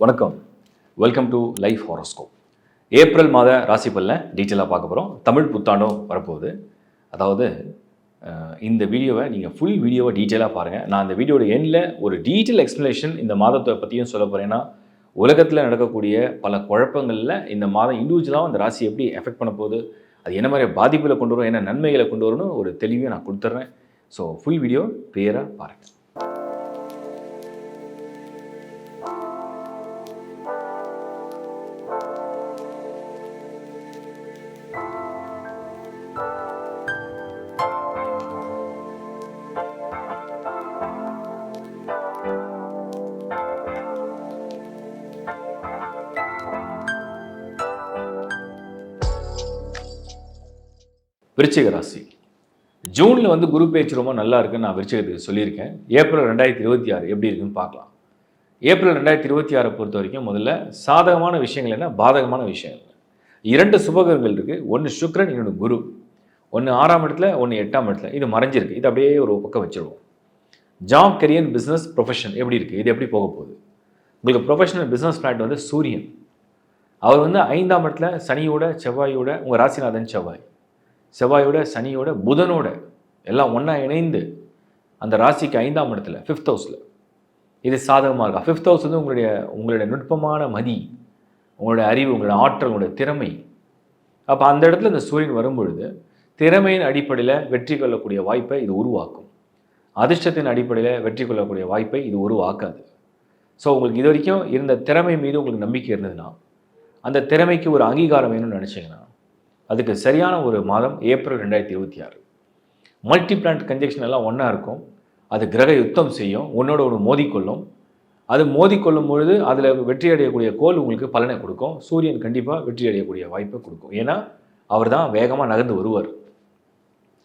வணக்கம். Welcome to life horoscope. April மாத ராசி பலனை டீட்டெயிலாக பார்க்க போகிறோம். தமிழ் புத்தாண்டும் வரப்போகுது. அதாவது இந்த வீடியோவை நீங்கள் ஃபுல் வீடியோவை டீட்டெயிலாக பாருங்கள். நான் இந்த வீடியோட எண்டில் ஒரு டீட்டெயில் எக்ஸ்ப்ளனேஷன் இந்த மாதத்தை பற்றியும் சொல்ல போகிறேன்னா, உலகத்தில் நடக்கக்கூடிய பல குழப்பங்களில் இந்த மாதம் இண்டிவிஜுவலாக அந்த ராசி எப்படி எஃபெக்ட் பண்ண போகுது, அது என்ன மாதிரி பாதிப்புகளை கொண்டு வரும், என்ன நன்மைகளை கொண்டு வரும்னு ஒரு தெளிவையும் நான் கொடுத்துட்றேன். ஸோ ஃபுல் வீடியோ கிளியராக பாருங்கள். விருச்சிக ராசி. ஜூனில் வந்து குரு பேச்சு ரொம்ப நல்லா இருக்குன்னு நான் விருச்சிகத்துக்கு சொல்லியிருக்கேன். ஏப்ரல் 2026 எப்படி இருக்குன்னு பார்க்கலாம். ஏப்ரல் 2026 பொறுத்த வரைக்கும் முதல்ல சாதகமான விஷயங்கள் என்ன, பாதகமான விஷயங்கள் என்ன. 2 சுபகிரகங்கள் இருக்குது. ஒன்று சுக்கிரன், இன்னொன்று குரு. ஒன்று 6ஆம் இடத்துல, ஒன்று 8ஆம் இடத்துல. இது மறைஞ்சிருக்கு. இது அப்படியே ஒரு பக்கம் வச்சுருவோம். ஜாப், கரியர், பிஸ்னஸ், ப்ரொஃபஷன் எப்படி இருக்குது, இது எப்படி போக போகுது. உங்களுக்கு ப்ரொஃபஷனல் பிஸ்னஸ் பிளான் வந்து சூரியன். அவர் வந்து 5ஆம் இடத்துல சனியோட செவ்வாயோட, உங்கள் ராசிநாதன் செவ்வாயோட சனியோட புதனோட எல்லாம் ஒன்றா இணைந்து அந்த ராசிக்கு 5ஆம் இடத்துல 5th ஹவுஸில் இது சாதகமாக இருக்கா. 5th ஹவுஸ் வந்து உங்களுடைய நுட்பமான மதி, உங்களுடைய அறிவு, உங்களுடைய ஆற்றல், உங்களுடைய திறமை. அப்போ அந்த இடத்துல இந்த சூரியன் வரும்பொழுது திறமையின் அடிப்படையில் வெற்றி கொள்ளக்கூடிய வாய்ப்பை இது உருவாக்கும். அதிர்ஷ்டத்தின் அடிப்படையில் வெற்றி கொள்ளக்கூடிய வாய்ப்பை இது உருவாக்காது. ஸோ உங்களுக்கு இது வரைக்கும் இருந்த திறமை மீது உங்களுக்கு நம்பிக்கை இருந்ததுன்னா, அந்த திறமைக்கு ஒரு அங்கீகாரம் வேணும்னு நினச்சிங்கன்னா, அதுக்கு சரியான ஒரு மாதம் ஏப்ரல் 2026. மல்டி பிளானட் கன்ஜெக்ஷன் எல்லாம் ஒன்றா இருக்கும். அது கிரக யுத்தம் செய்யும், ஒன்றோட ஒன்று மோதிக்கொள்ளும். அது மோதிக்கொள்ளும் பொழுது அதில் வெற்றி அடையக்கூடிய கோள் உங்களுக்கு பலனை கொடுக்கும். சூரியன் கண்டிப்பாக வெற்றி அடையக்கூடிய வாய்ப்பை கொடுக்கும். ஏன்னா அவர் தான் வேகமாக நகர்ந்து வருவார்.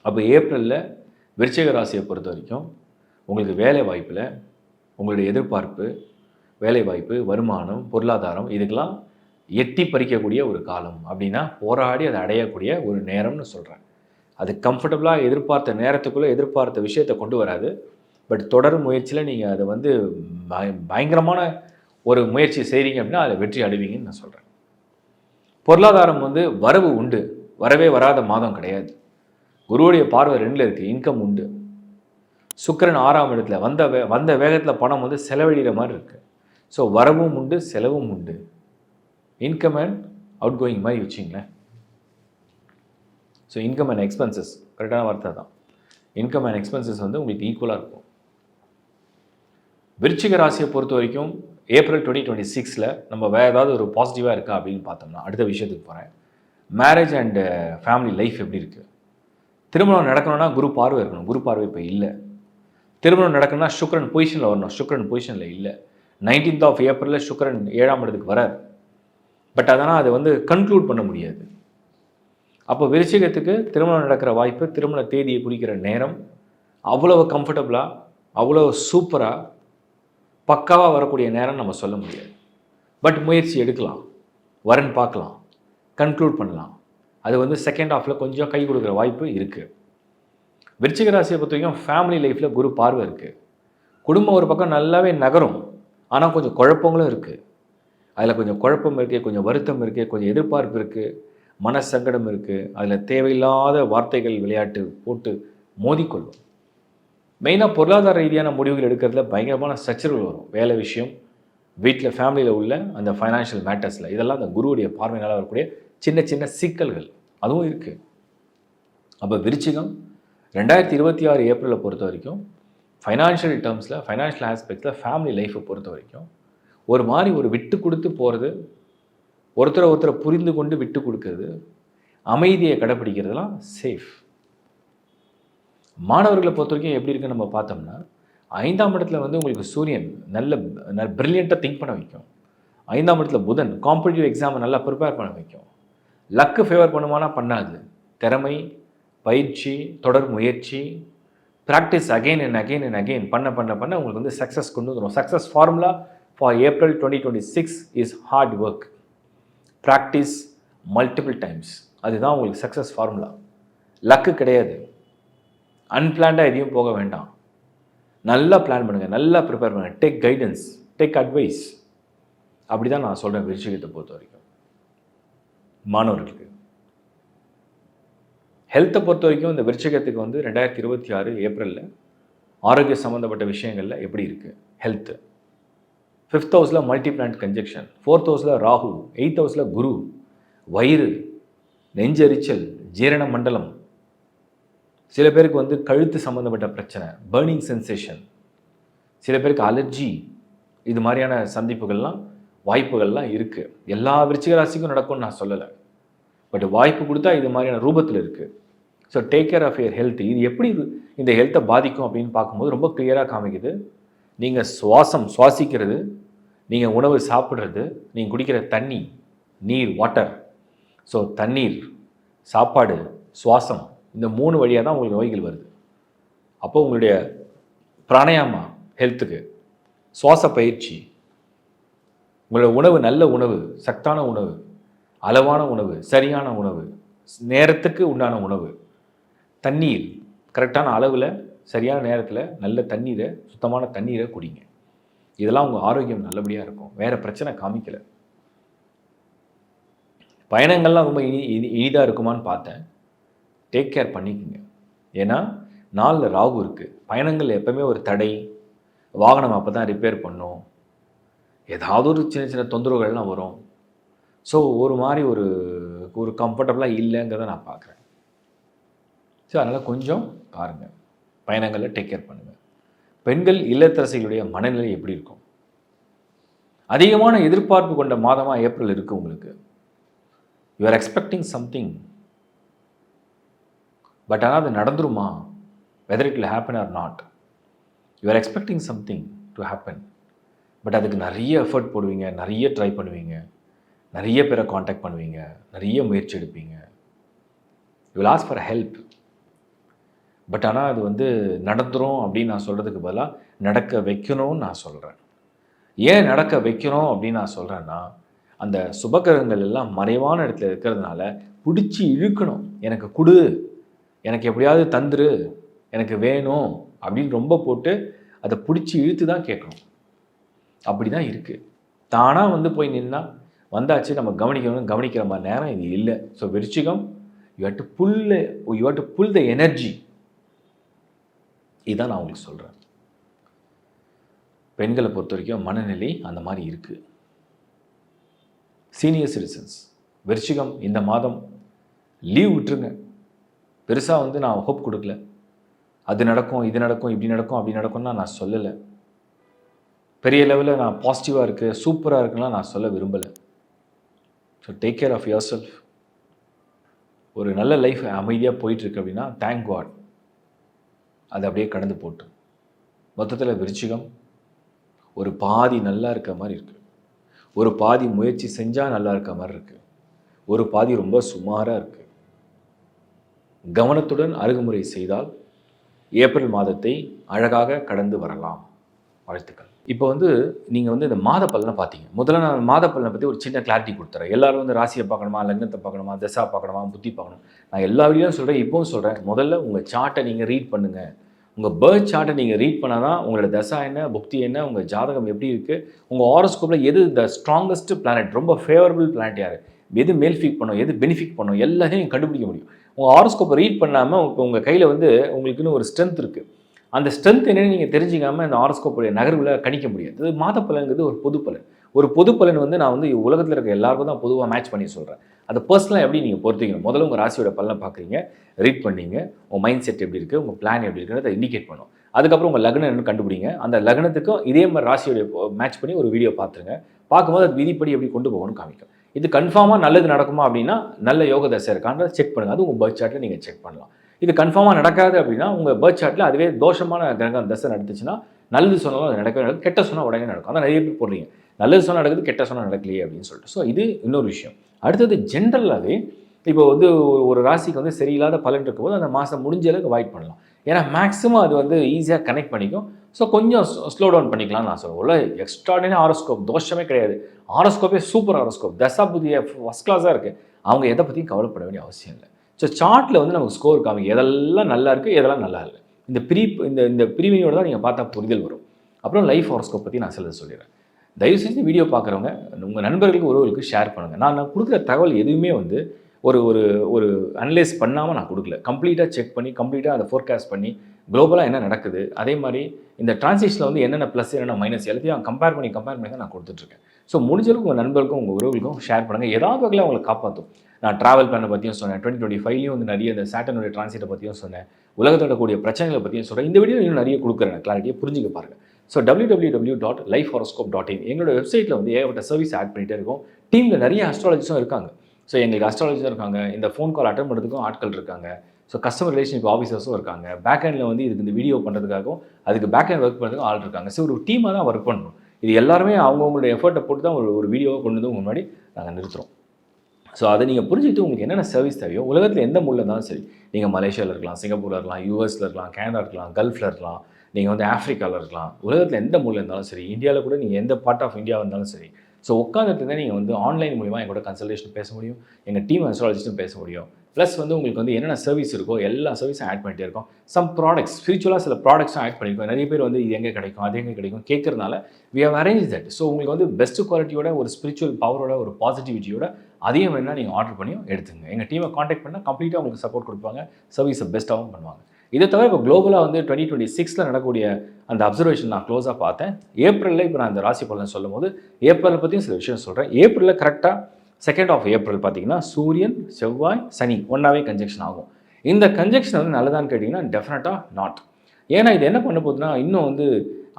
அப்போ ஏப்ரலில் விருச்சிக ராசியை பொறுத்த வரைக்கும் உங்களுக்கு வேலை வாய்ப்பில் உங்களுடைய எதிர்பார்ப்பு, வேலை வாய்ப்பு, வருமானம், பொருளாதாரம் இதுக்கெல்லாம் எட்டி பறிக்கக்கூடிய ஒரு காலம். அப்படின்னா போராடி அதை அடையக்கூடிய ஒரு நேரம்னு சொல்கிறேன். அது கம்ஃபர்டபுளாக எதிர்பார்த்த நேரத்துக்குள்ளே எதிர்பார்த்த விஷயத்தை கொண்டு வராது. பட் தொடர் முயற்சியில் நீங்கள் அதை வந்து பயங்கரமான ஒரு முயற்சி செய்கிறீங்க அப்படின்னா அதில் வெற்றி அடைவீங்கன்னு நான் சொல்கிறேன். பொருளாதாரம் வந்து வரவு உண்டு, வரவே வராத மாதம் கிடையாது. குருவுடைய பார்வை 2ல் இருக்குது. இன்கம் உண்டு. சுக்கிரன் 6ஆம் இடத்துல வந்த வேகத்தில் பணம் வந்து செலவழிகிற மாதிரி இருக்குது. ஸோ வரவும் உண்டு, செலவும் உண்டு. இன்கம் அண்ட் அவுட் கோயிங் மாதிரி வச்சிங்களேன். ஸோ இன்கம் அண்ட் எக்ஸ்பென்சஸ் கரெக்டான வார்த்தை தான். இன்கம் அண்ட் எக்ஸ்பென்சஸ் வந்து உங்களுக்கு ஈக்குவலாக இருக்கும். விருச்சிக ராசியை பொறுத்த வரைக்கும் ஏப்ரல் 2026 நம்ம வேறு ஏதாவது ஒரு பாசிட்டிவாக இருக்கா அப்படின்னு பார்த்தோம்னா, அடுத்த விஷயத்துக்கு போகிறேன். மேரேஜ் அண்டு ஃபேமிலி லைஃப் எப்படி இருக்குது. திருமணம் நடக்கணும்னா குரு பார்வை இருக்கணும். குரு பார்வை இப்போ இல்லை. திருமணம் நடக்கணும்னா சுக்கிரன் பொசிஷனில் வரணும். சுக்கிரன் பொசிஷனில் இல்லை. 19th of April சுக்கிரன் 7ஆம் இடத்துக்கு வரார். பட் அதனால் அதை வந்து கன்க்ளூட் பண்ண முடியாது. அப்போ விருச்சிகத்துக்கு திருமணம் நடக்கிற வாய்ப்பு, திருமண தேதியை குறிக்கிற நேரம் அவ்வளவு கம்ஃபர்டபுளாக, அவ்வளோ சூப்பராக, பக்காவாக வரக்கூடிய நேரம் நம்ம சொல்ல முடியாது. பட் முயற்சி எடுக்கலாம், வரன் பார்க்கலாம், கன்க்ளூட் பண்ணலாம். அது வந்து செகண்ட் ஹாஃபில் கொஞ்சம் கை கொடுக்குற வாய்ப்பு இருக்குது. விருச்சிக ராசியை பொறுத்த வரைக்கும் ஃபேமிலி லைஃப்பில் குரு பார்வை இருக்குது. குடும்பம் ஒரு பக்கம் நல்லாவே நகரும், ஆனால் கொஞ்சம் குழப்பங்களும் இருக்குது. அதில் கொஞ்சம் குழப்பம் இருக்குது, கொஞ்சம் வருத்தம் இருக்குது, கொஞ்சம் எதிர்பார்ப்பு இருக்குது, மனசங்கடம் இருக்குது. அதில் தேவையில்லாத வார்த்தைகள் விளையாட்டு போட்டு மோதிக்கொள்ளும். மெயினாக பொருளாதார ரீதியான முடிவுகள் எடுக்கிறதுல பயங்கரமான சச்சரவுகள் வரும். வேலை விஷயம், வீட்டில் ஃபேமிலியில் உள்ள அந்த ஃபைனான்ஷியல் மேட்டர்ஸில் இதெல்லாம் அந்த குருவுடைய பார்வையினால் வரக்கூடிய சின்ன சின்ன சிக்கல்கள் அதுவும் இருக்குது. அப்போ விருச்சிகம் 2026 ஏப்ரலில் பொறுத்த வரைக்கும் ஃபைனான்ஷியல் டேர்ம்ஸில், ஃபைனான்ஷியல் ஆஸ்பெக்டில், ஃபேமிலி லைஃப்பை பொறுத்த வரைக்கும் ஒரு மாதிரி ஒரு விட்டு கொடுத்து போகிறது, ஒருத்தரை புரிந்து கொண்டு விட்டு கொடுக்கறது, அமைதியை கடைப்பிடிக்கிறதுலாம் சேஃப். மாணவர்களை பொறுத்த வரைக்கும் எப்படி இருக்குன்னு நம்ம பார்த்தோம்னா, 5ஆம் இடத்துல வந்து உங்களுக்கு சூரியன் நல்ல பிரில்லியண்ட்டாக திங்க் பண்ண வைக்கும். 5ஆம் இடத்துல புதன் காம்படிட்டிவ் எக்ஸாமை நல்லா ப்ரிப்பேர் பண்ண வைக்கும். லக்கு ஃபேவர் பண்ணுமானா பண்ணாது. திறமை, பயிற்சி, தொடர் முயற்சி, ப்ராக்டிஸ் அகெயின் அண்ட் அகெயின் பண்ண உங்களுக்கு வந்து சக்ஸஸ் கொண்டு வந்துடும். Success formula for April 2026 is hard work. Practice multiple times. அதுதான் உங்களுக்கு சக்ஸஸ் ஃபார்முலா. லக்கு கிடையாது. அன்பிளான்டாக எதையும் போக வேண்டாம். நல்லா பிளான் பண்ணுங்கள், நல்லா ப்ரிப்பேர் பண்ணுங்கள். Take guidance, take advice. அப்படி தான் நான் சொல்கிறேன் விருச்சிகத்தை பொறுத்த வரைக்கும். மாணவர்களுக்கு ஹெல்த்தை பொறுத்த வரைக்கும் இந்த விருச்சிகத்துக்கு வந்து 2026 ஏப்ரலில் ஆரோக்கிய சம்மந்தப்பட்ட விஷயங்களில் எப்படி இருக்குது ஹெல்த்து. 5th ஹவுஸில் மல்டி பிளானட் கன்ஜெக்ஷன், 4th ஹவுஸில் ராகு, 8th ஹவுஸில் குரு, வயிறு, நெஞ்செரிச்சல், ஜீரண மண்டலம், சில பேருக்கு வந்து கழுத்து சம்மந்தப்பட்ட பிரச்சனை, பர்னிங் சென்சேஷன், சில பேருக்கு அலர்ஜி, இது மாதிரியான சந்திப்புகள்லாம் வாய்ப்புகள்லாம் இருக்குது. எல்லா விருச்சிக ராசிக்கும் நடக்கும்னு நான் சொல்லலை, பட் வாய்ப்பு கொடுத்தா இது மாதிரியான ரூபத்தில் இருக்குது. So take care of your health. இது எப்படி இந்த ஹெல்த்தை பாதிக்கும் அப்படின்னு பார்க்கும்போது ரொம்ப கிளியராக காமிக்குது. நீங்கள் சுவாசிக்கிறது, நீங்கள் உணவு சாப்பிட்றது, நீங்கள் குடிக்கிற தண்ணி, நீர், வாட்டர். ஸோ தண்ணீர், சாப்பாடு, சுவாசம், இந்த 3 வழியாக தான் உங்களுக்கு நோய்கள் வருது. அப்போ உங்களுடைய பிராணாயாமா ஹெல்த்துக்கு, சுவாச பயிற்சி, உங்களோட உணவு நல்ல உணவு, சத்தான உணவு, அளவான உணவு, சரியான உணவு, நேரத்துக்கு உண்டான உணவு, தண்ணீர் கரெக்டான அளவில் சரியான நேரத்தில் நல்ல தண்ணீரை, சுத்தமான தண்ணீரை குடிங்க. இதெல்லாம் உங்கள் ஆரோக்கியம் நல்லபடியாக இருக்கும். வேறு பிரச்சனை காமிக்கலை. பயணங்கள்லாம் ரொம்ப இனிதாக இருக்குமான்னு பார்த்தேன். டேக் கேர் பண்ணிக்கோங்க. ஏன்னா 4 ராகு இருக்குது. பயணங்கள் எப்போவுமே ஒரு தடை, வாகனம் அப்போ தான் ரிப்பேர் பண்ணும், ஏதாவது ஒரு சின்ன சின்ன தொந்தரவுகள்லாம் வரும். ஸோ ஒரு மாதிரி ஒரு கம்ஃபர்டபுளாக இல்லைங்கிறத நான் பார்க்குறேன். ஸோ அதனால் கொஞ்சம் பாருங்கள், பயணங்களில் டேக் கேர் பண்ணுங்கள். பெண்கள் இல்லத்தரசிகளுடைய மனநிலை எப்படி இருக்கும்? அதிகமான எதிர்பார்ப்பு கொண்ட மாதமாக ஏப்ரல் இருக்குது உங்களுக்கு. You are expecting something, but ஆனால் அது நடந்துருமா? Whether it will happen or not. You are expecting something to happen, but அதுக்கு நிறைய எஃபர்ட் போடுவீங்க, நிறைய ட்ரை பண்ணுவீங்க, நிறைய பேரை காண்டாக்ட் பண்ணுவீங்க, நிறைய முயற்சி எடுப்பீங்க. You will ask for help, but ஆனால் அது வந்து நடந்துரும் அப்படின்னு நான் சொல்கிறதுக்கு பதிலாக நடக்க வைக்கணும்னு நான் சொல்கிறேன். ஏன் நடக்க வைக்கணும் அப்படின்னு நான் சொல்கிறேன்னா, அந்த சுபகிரகங்கள் எல்லாம் மறைவான இடத்துல இருக்கிறதுனால பிடிச்சி இழுக்கணும். எனக்கு கொடு, எனக்கு எப்படியாவது தந்துரு, எனக்கு வேணும் அப்படின்னு ரொம்ப போட்டு அதை பிடிச்சி இழுத்து தான் கேட்கணும். அப்படி தான் இருக்குது. தானாக வந்து போய் நின்னா வந்தாச்சு, நம்ம கவனிக்கிற மாதிரி நேரம் இது இல்லை. ஸோ விருச்சிகம், you have to pull the energy. இதுதான் நான் உங்களுக்கு சொல்கிறேன். பெண்களை பொறுத்த வரைக்கும் மனநிலை அந்த மாதிரி இருக்குது. சீனியர் சிட்டிசன்ஸ் விருச்சிகம் இந்த மாதம் லீவ் விட்டுருங்க. பெருசாக வந்து நான் ஹோப் கொடுக்கல, அது நடக்கும், இது நடக்கும், இப்படி நடக்கும், அப்படி நடக்கும்னா நான் சொல்லலை. பெரிய லெவலில் நான் பாசிட்டிவாக இருக்குது, சூப்பராக இருக்குன்னா நான் சொல்ல விரும்பலை. So take care of your self. ஒரு நல்ல லைஃப் அமைதியாக போயிட்டுருக்கு அப்படின்னா தேங்க் காட், அது அப்படியே கடந்து போட்டு. மொத்தத்தில் விருச்சிகம் ஒரு பாதி நல்லா இருக்க மாதிரி இருக்குது, ஒரு பாதி முயற்சி செஞ்சால் நல்லா இருக்க மாதிரி இருக்குது, ஒரு பாதி ரொம்ப சுமாராக இருக்குது. கவனத்துடன் அணுகுமுறை செய்தால் ஏப்ரல் மாதத்தை அழகாக கடந்து வரலாம். வாழ்த்துக்கள். இப்போ வந்து நீங்கள் வந்து இந்த மாத பலனை பார்த்தீங்க. முதல்ல நான் மாத பலனை பற்றி ஒரு சின்ன கிளாரிட்டி கொடுத்துறேன். எல்லாரும் வந்து ராசியை பார்க்கணுமா, லக்னத்தை பார்க்கணுமா, தசா பார்க்கணுமா, புத்தி பார்க்கணும், நான் எல்லா வீடியோவும் சொல்கிறேன், இப்போவும் சொல்கிறேன். முதல்ல உங்கள் சார்ட்டை நீங்கள் ரீட் பண்ணுங்கள். உங்கள் பேர்த் சார்ட்டை நீங்கள் ரீட் பண்ணால் தான் உங்களோட தசா என்ன, புக்தி என்ன, உங்கள் ஜாதகம் எப்படி இருக்குது, உங்கள் ஹாரோஸ்கோப்பில் எது த ஸ்ட்ராங்கஸ்ட் பிளானட், ரொம்ப ஃபேவரபிள் பிளானட் யார், எது மேல்ஃபிக் பண்ணும், எது பெனிஃபிட் பண்ணும், எல்லாத்தையும் நீங்கள் கண்டுபிடிக்க முடியும். உங்கள் ஹாரோஸ்கோப்பை ரீட் பண்ணாமல் உங்கள் கையில் வந்து உங்களுக்குன்னு ஒரு ஸ்ட்ரென்த் இருக்குது. அந்த ஸ்ட்ரென்த் என்னென்னு நீங்கள் தெரிஞ்சிக்காமல் இந்த ஹாரோஸ்கோப்புடைய நகர்வில் கணிக்க முடியாது. இது மாத பலன்கிறது ஒரு பொது பலன். ஒரு பொது பலன் வந்து நான் வந்து உலகத்தில் இருக்க எல்லாருக்கும் தான் பொதுவாக மேட்ச் பண்ணி சொல்கிறேன். அதை பர்சனலாக எப்படி நீங்கள் பொறுத்திக்கணும். முதல்ல உங்கள் ராசியோட பலனை பார்க்குறீங்க, ரீட் பண்ணீங்க, உங்கள் மைண்ட் செட் எப்படி இருக்குது, உங்கள் பிளான் எப்படி இருக்குன்னு இண்டிகேட் பண்ணும். அதுக்கப்புறம் உங்கள் லக்னம் என்னன்னு கண்டுபிடிங்க. அந்த லக்னத்துக்கும் இதே மாதிரி ராசியோட மேட்ச் பண்ணி ஒரு வீடியோ பார்த்துருங்க. பார்க்கும்போது அது விதிப்படி எப்படி கொண்டு போகணும்னு காமிக்கும். இது கன்ஃபார்மாக நல்லது நடக்குமா அப்படின்னா நல்ல யோக தசை இருக்கான்றதை செக் பண்ணுங்கள். அது உங்கள் பர்த் சார்ட்டில் நீங்கள் செக் பண்ணலாம். இது கன்ஃபார்மாக நடக்காது அப்படின்னா உங்கள் பர்த் சார்ட்டில் அதுவே தோஷமான கிரகம் தசை நடந்துச்சுன்னா நல்லது சொன்னாலும் அது நடக்கவே நடக்கும், கெட்ட சொன்னால் உடனே நடக்கும். அதான் நிறைய பேர் போடுறீங்க, நல்லது சொன்னால் நடக்குது, கெட்ட சொன்னால் நடக்கலையே அப்படின்னு சொல்லிட்டு. ஸோ இது இன்னொரு விஷயம். அடுத்தது ஜென்ரலாகவே இப்போ வந்து ஒரு ராசிக்கு வந்து சரியில்லாத பலன் இருக்கும்போது அந்த மாதம் முடிஞ்ச அளவுக்கு அவாய்ட் பண்ணலாம். ஏன்னா மேக்ஸிமம் அது வந்து ஈஸியாக கனெக்ட் பண்ணிக்கும். ஸோ கொஞ்சம் ஸ்லோ டவுன் பண்ணிக்கலாம்னு நான் சொல்லுவேன். உள்ள எக்ஸ்ட்ராடினரி ஹாரோஸ்கோப் தோஷமே கிடையாது. ஹாரோஸ்கோப்பே சூப்பர் ஹாரோஸ்கோப், தசா புதிய ஃபஸ்ட் கிளாஸாக இருக்குது. அவங்க எதை பற்றியும் கவலைப்பட வேண்டிய அவசியம் இல்லை. ஸோ சார்ட்டில் வந்து நமக்கு ஸ்கோர் காமிக்கும், எதெல்லாம் நல்லா இருக்குது, எதெல்லாம் நல்லா இல்லை. இந்த பிரிவினையோடு தான் நீங்கள் பார்த்தா புரிதல் வரும். அப்புறம் லைஃப் ஹாரோஸ்கோப் பற்றி நான் சிலது சொல்லிடுறேன். தயவு செஞ்சு வீடியோ பார்க்குறவங்க உங்கள் நண்பர்களுக்கு உறவுகளுக்கு ஷேர் பண்ணுங்கள். நான் கொடுக்குற தகவல் எதுவுமே வந்து ஒரு ஒரு ஒரு அனலைஸ் பண்ணாமல் நான் கொடுக்கல. கம்ப்ளீட்டாக செக் பண்ணி, கம்ப்ளீட்டாக அதை ஃபோர்காஸ்ட் பண்ணி, குளோபலாக என்ன நடக்குது, அதே மாதிரி இந்த டிரான்சிஷனில் வந்து என்னென்ன ப்ளஸ் என்னென்ன மைனஸ் எல்லாத்தையும் கம்பேர் பண்ணி தான் நான் கொடுத்துட்ருக்கேன். ஸோ முடிஞ்சளவுக்கு உங்கள் நண்பர்களுக்கும் உங்கள் உறவுகளுக்கும் ஷேர் பண்ணுங்கள். ஏதாவது வகையில் அவங்களை காப்பாற்றும். நான் ட்ராவல் பிளானை பற்றியும் சொன்னேன். 2025லேயும் வந்து நிறைய இந்த சாட்டர்னுடைய டிரான்சிட்டை பற்றியும் சொன்னேன். உலகத்தோட கூடிய பிரச்சனைகளை பற்றியும் சொல்கிறேன். இந்த வீடியோ இன்னும் நிறைய கொடுக்குறேன், கிளாரிட்டியை புரிஞ்சுக்க பாருங்கள். ஸோ www.lifehoroscope.in எங்களோட வெப்சைட்டில் வந்து ஏகப்பட்ட சர்வீஸ் ஆட் பண்ணிகிட்டே இருக்கும். டீமில் நிறைய அஸ்ட்ராலஜிஸும் இருக்காங்க. ஸோ எங்களுக்கு அஸ்ட்ராலஜிஸும் இருக்காங்க, இந்த ஃபோன் கால் அட்டன் பண்ணுறதுக்கும் ஆட்கள் இருக்காங்க, ஸோ கஸ்டமர் ரிலேஷன்ஷிப் ஆஃபீஸர்ஸும் இருக்காங்க, பேக் ஹேண்டில் வந்து இதுக்கு இந்த வீடியோ பண்ணுறதுக்காகவும் அதுக்கு பேக் ஹேண்ட் ஒர்க் பண்ணுறதுக்கும் ஆள் இருக்காங்க. ஸோ ஒரு டீமாக தான் ஒர்க் பண்ணணும். இது எல்லாருமே அவங்கவுங்களுடைய எஃபர்ட்டை போட்டு தான் ஒரு வீடியோவை கொண்டு வந்து முன்னாடி நாங்கள் நிறுத்துகிறோம். ஸோ அதை நீங்கள் புரிஞ்சுக்கிட்டு உங்களுக்கு என்னென்ன சர்வீஸ் தேவையோ உலகத்தில் எந்த மூலையில் இருந்தாலும் சரி, நீங்கள் மலேசியாவில் இருக்கலாம், சிங்கப்பூரில் இருக்கலாம், யூஎஸில் இருக்கலாம், கனடா இருக்கலாம், கல்ஃபில் இருக்கலாம், நீங்கள் வந்து ஆஃப்ரிக்காவில் இருக்கலாம், உலகத்தில் எந்த மூலையில் இருந்தாலும் சரி, இந்தியாவில் கூட நீங்கள் எந்த பார்ட் ஆஃப் இந்தியா இருந்தாலும் சரி, ஸோ உட்காந்துட்டு தான் நீங்கள் வந்து ஆன்லைன் மூலிமா எங்களோட கன்சல்டேஷன் பேச முடியும், எங்கள் டீம் அஸ்ட்ராலஜிஸ்ட்டும் பேச முடியும். ப்ளஸ் வந்து உங்களுக்கு வந்து என்னென்ன சர்வீஸ் இருக்கோ எல்லா சர்வீஸும் ஆட் பண்ணிட்டே இருக்கோம். சம் ப்ராடக்ட்ஸ் ஸ்பிரிச்சுவலாக சில ப்ராடக்ட்ஸும் ஆட் பண்ணியிருக்கோம். நிறைய பேர் வந்து இது எங்கே கிடைக்கும், அது எங்கே கிடைக்கும் கேட்கறதுனால we have arrange that. So உங்களுக்கு வந்து பெஸ்ட் குவாலிட்டியோட ஒரு ஸ்பிரிச்சுவல் பவரோட ஒரு பாசிட்டிவிட்டியோட அதையும் வேணால் நீங்கள் ஆர்டர் பண்ணியும் எடுத்துங்க. எங்கள் டீமை காண்டாக்ட் பண்ணால் கம்ப்ளீட்டாக உங்களுக்கு சப்போர்ட் கொடுப்பாங்க, சர்வீஸை பெஸ்ட்டாகவும் பண்ணுவாங்க. இதை தவிர இப்போ குளோபலாக வந்து 2026 நடக்கக்கூடிய அந்த அப்சர்வேஷன் நான் க்ளோஸாக பார்த்தேன். ஏப்ரலில் இப்போ நான் இந்த ராசி பலன் சொல்லும் போது ஏப்ரலை பற்றியும் சில விஷயம் சொல்கிறேன். ஏப்ரலில் கரெக்டாக 2nd of ஏப்ரல் பார்த்தீங்கன்னா சூரியன், செவ்வாய், சனி ஒன்றாவே கன்ஜெக்ஷன் ஆகும். இந்த கன்ஜெக்ஷன் வந்து நல்லதான்னு கேட்டிங்கன்னா டெஃபினட்டாக நாட். ஏன்னா இது என்ன பண்ண போகுதுன்னா இன்னும் வந்து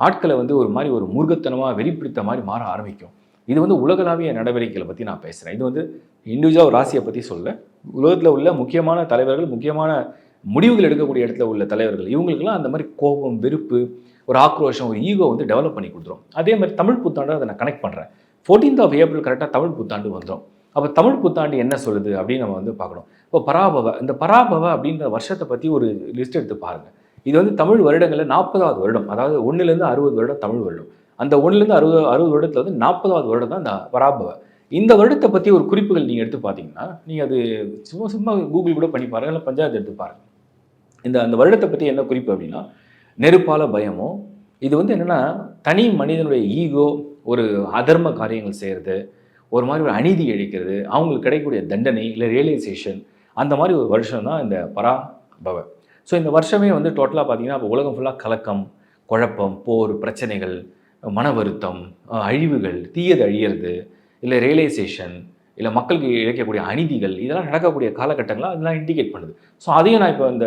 ஆட்களை வந்து ஒரு மாதிரி ஒரு மூர்க்கத்தனமாக வெளிப்பிடித்த மாதிரி மாற ஆரம்பிக்கும். இது வந்து உலகளாவிய நடவடிக்கைகளை பற்றி நான் பேசுகிறேன். இது வந்து இண்டிவிஜுவல் ராசியை பற்றி சொல்ல, உலகத்தில் உள்ள முக்கியமான தலைவர்கள், முக்கியமான முடிவுகள் எடுக்கக்கூடிய இடத்துல உள்ள தலைவர்கள், இவங்களுக்கெல்லாம் அந்த மாதிரி கோபம், வெறுப்பு, ஒரு ஆக்ரோஷம், ஒரு ஈகோ வந்து டெவலப் பண்ணி கொடுத்துரும். அதே மாதிரி தமிழ் புத்தாண்டு அதை நான் கனெக்ட் பண்ணுறேன். 14th of ஏப்ரல் கரெக்டாக தமிழ் புத்தாண்டு வந்துடும். அப்போ தமிழ் புத்தாண்டு என்ன சொல்லுது அப்படின்னு நம்ம வந்து பார்க்கணும். இப்போ பராபவ, இந்த பராபவ அப்படின்ற வருஷத்தை பற்றி ஒரு லிஸ்ட் எடுத்து பாருங்கள். இது வந்து தமிழ் வருடங்களில் 40வது வருடம், அதாவது 1லேருந்து 60 வருடம் தமிழ் வருடம். அந்த 1லேருந்து 60 வருடத்தில் வந்து 40வது வருடம் தான் இந்த பராபவ. இந்த வருடத்தை பற்றி ஒரு குறிப்புகள் நீங்கள் எடுத்து பார்த்தீங்கன்னா, நீங்கள் அது சும்மா கூகுள் கூட பண்ணி பாருங்கள், இல்லை பஞ்சாயத்து எடுத்து பாருங்கள். அந்த வருடத்தை பற்றி என்ன குறிப்பு அப்படின்னா, நெருப்பால பயமோ, இது வந்து என்னென்னா தனி மனிதனுடைய ஈகோ, ஒரு அதர்ம காரியங்கள் செய்கிறது, ஒரு மாதிரி ஒரு அநீதி இழைக்கிறது, அவங்களுக்கு கிடைக்கக்கூடிய தண்டனை இல்லை ரியலைசேஷன், அந்த மாதிரி ஒரு வருஷம் தான் இந்த பராபவ. ஸோ இந்த வருஷமே வந்து டோட்டலாக பார்த்தீங்கன்னா இப்போ உலகம் ஃபுல்லாக கலக்கம், குழப்பம், போர், பிரச்சனைகள், மன வருத்தம், அழிவுகள், தீயது அழியிறது, இல்லை ரியலைசேஷன், இல்லை மக்களுக்கு இழைக்கக்கூடிய அநீதிகள், இதெல்லாம் நடக்கக்கூடிய காலகட்டங்களாக அதெல்லாம் இண்டிகேட் பண்ணுது. ஸோ அதையும் நான் இப்போ இந்த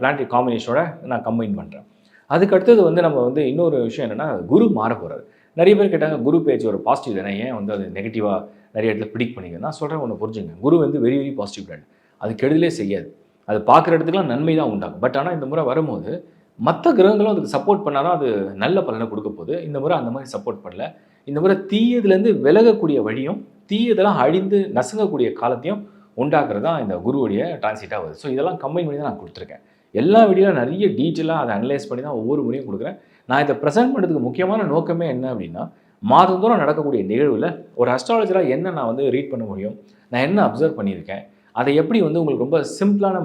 பிளானட்டரி காம்பினேஷனோட நான் கம்பைன் பண்ணுறேன். அதுக்கு அடுத்தது வந்து நம்ம வந்து இன்னொரு விஷயம் என்னென்னா, குரு மாற போகிறாரு. நிறைய பேர் கேட்டாங்க, குரு பேஜ் ஒரு பாசிட்டிவ் தானே, ஏன் வந்து அது நெகட்டிவாக நிறைய இடத்துல ப்ரிடிக்ட் பண்ணிங்க. நான் சொல்கிறேன் ஒன்று புரிஞ்சுங்க, குரு வந்து வெரி வெரி பாசிட்டிவ் பிளான். அது கெடுதலே செய்யாது, அது பார்க்குற இடத்துக்குலாம் நன்மை தான் உண்டாகும். பட் ஆனால் இந்த முறை வரும்போது மற்ற கிரகங்களும் அதுக்கு சப்போர்ட் பண்ணால் தான் அது நல்ல பலனை கொடுக்க போகுது. இந்த முறை அந்த மாதிரி சப்போர்ட் பண்ணல. இந்த முறை தீயதுலேருந்து விலகக்கூடிய வழியும், தீயதெல்லாம் அழிந்து நசுங்கக்கூடிய காலத்தையும் உண்டாக்குறது தான் இந்த குருவுடைய டிரான்சிட்டாக வருது. ஸோ இதெல்லாம் கம்பைன் பண்ணி தான் நான் கொடுத்துருக்கேன். எல்லா வீடியோவில் நிறைய டீட்டெயிலாக அதை அனலைஸ் பண்ணி தான் ஒவ்வொரு முறையும் கொடுக்குறேன். நான் இதை ப்ரெசென்ட் பண்ணுறதுக்கு முக்கியமான நோக்கமே என்ன அப்படின்னா, மாதந்தோறும் நடக்கக்கூடிய நிகழ்வில் ஒரு அஸ்ட்ராலஜராக என்ன நான் வந்து ரீட் பண்ண முடியும், நான் என்ன அப்சர்வ் பண்ணியிருக்கேன், அதை எப்படி வந்து உங்களுக்கு ரொம்ப சிம்பிளான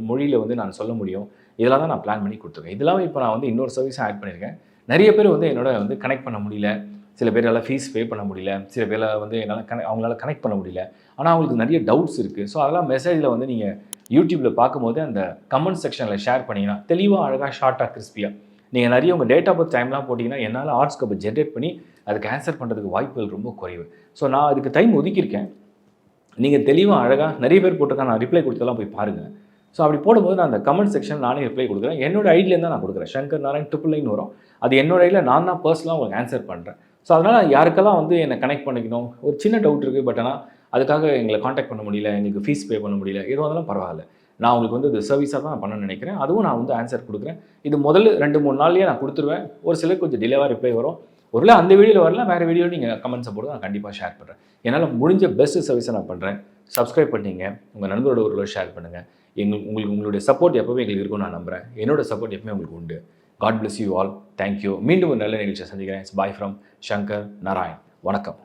மொழியில் வந்து நான் சொல்ல முடியும், இதெல்லாம் தான் நான் பிளான் பண்ணி கொடுத்துருக்கேன். இதெல்லாம் இப்போ நான் வந்து இன்னொரு சர்வீஸாக ஆட் பண்ணியிருக்கேன். நிறைய பேர் வந்து என்னோட வந்து கனெக்ட் பண்ண முடியல, சில பேரால் ஃபீஸ் பே பண்ண முடியல, சில பேரால் வந்து என்னால் அவங்களால கனெக்ட் பண்ண முடியல. ஆனால் அவங்களுக்கு நிறைய டவுட்ஸ் இருக்குது. ஸோ அதெல்லாம் மெசேஜில் வந்து நீங்கள் யூடியூப்பில் பார்க்கும்போது அந்த கமெண்ட் செக்ஷனில் ஷேர் பண்ணிங்கன்னா தெளிவாக, அழகாக, ஷார்ட்டாக, கிறிஸ்பியாக நீங்கள் நிறைய உங்கள் டேட் ஆஃப் பர்த் டைம்லாம் போட்டிங்கன்னா என்னால் ஆர்ட்ஸ்கப்பை ஜென்ரேட் பண்ணி அதுக்கு ஆன்சர் பண்ணுறதுக்கு வாய்ப்புகள் ரொம்ப குறைவு. ஸோ நான் அதுக்கு டைம் ஒதுக்கியிருக்கேன். நீங்கள் தெளிவாக, அழகாக நிறைய பேர் போட்டிருக்கேன், நான் ரிப்ளை கொடுத்தெல்லாம் போய் பாருங்கள். ஸோ அப்படி போடும்போது நான் அந்த கமெண்ட் செக்ஷன் நானே ரிப்ளை கொடுக்குறேன். என்னோட ஐடியிலேருந்து தான் நான் கொடுக்குறேன். சங்கர் நாராயண் 999 வரும். அது என்னோட ஐடியில் நான் தான் பர்சனலாக உங்களுக்கு ஆன்சர் பண்ணுறேன். ஸோ அதனால் யாருக்கெல்லாம் வந்து என்னை கனெக்ட் பண்ணிக்கணும், ஒரு சின்ன டவுட் இருக்குது, பட் ஆனால் அதுக்காக எங்களை காண்டாக்ட் பண்ண முடியல, எங்களுக்கு ஃபீஸ் பே பண்ண முடியல, எதுவும் அதெல்லாம் பரவாயில்ல. நான் உங்களுக்கு வந்து இது சர்வீஸாக தான் பண்ணணும்னு நினைக்கிறேன். அதுவும் நான் வந்து ஆன்சர் கொடுக்குறேன். இது முதல்ல 2-3 நாள்லேயே நான் கொடுத்துருவேன். ஒரு சிலர் கொஞ்சம் டிலேவாக ரிப்ளை வரும். ஒருவேளை அந்த வீடியோவில் வரல, வேறு வீடியோவில் நீங்கள் கமெண்ட்ஸை போட்டு நான் கண்டிப்பாக ஷேர் பண்ணுறேன். என்னால் முடிஞ்ச பெஸ்ட்டு சர்வீஸை நான் பண்ணுறேன். சப்ஸ்கிரைப் பண்ணிங்க, உங்கள் நண்பரோட ஒரு ஷேர் பண்ணுங்கள். உங்களுக்கு உங்களுடைய சப்போர்ட் எப்போவுமே எங்களுக்கு இருக்கும்னு நான் நம்புகிறேன். என்னோட சப்போர்ட் எப்பவுமே உங்களுக்கு உண்டு. God bless you all. Thank you. மீண்டும் ஒரு நல்ல நிகழ்ச்சியை சந்திக்கிறேன். Bye from Shankar Narayan. வணக்கம்.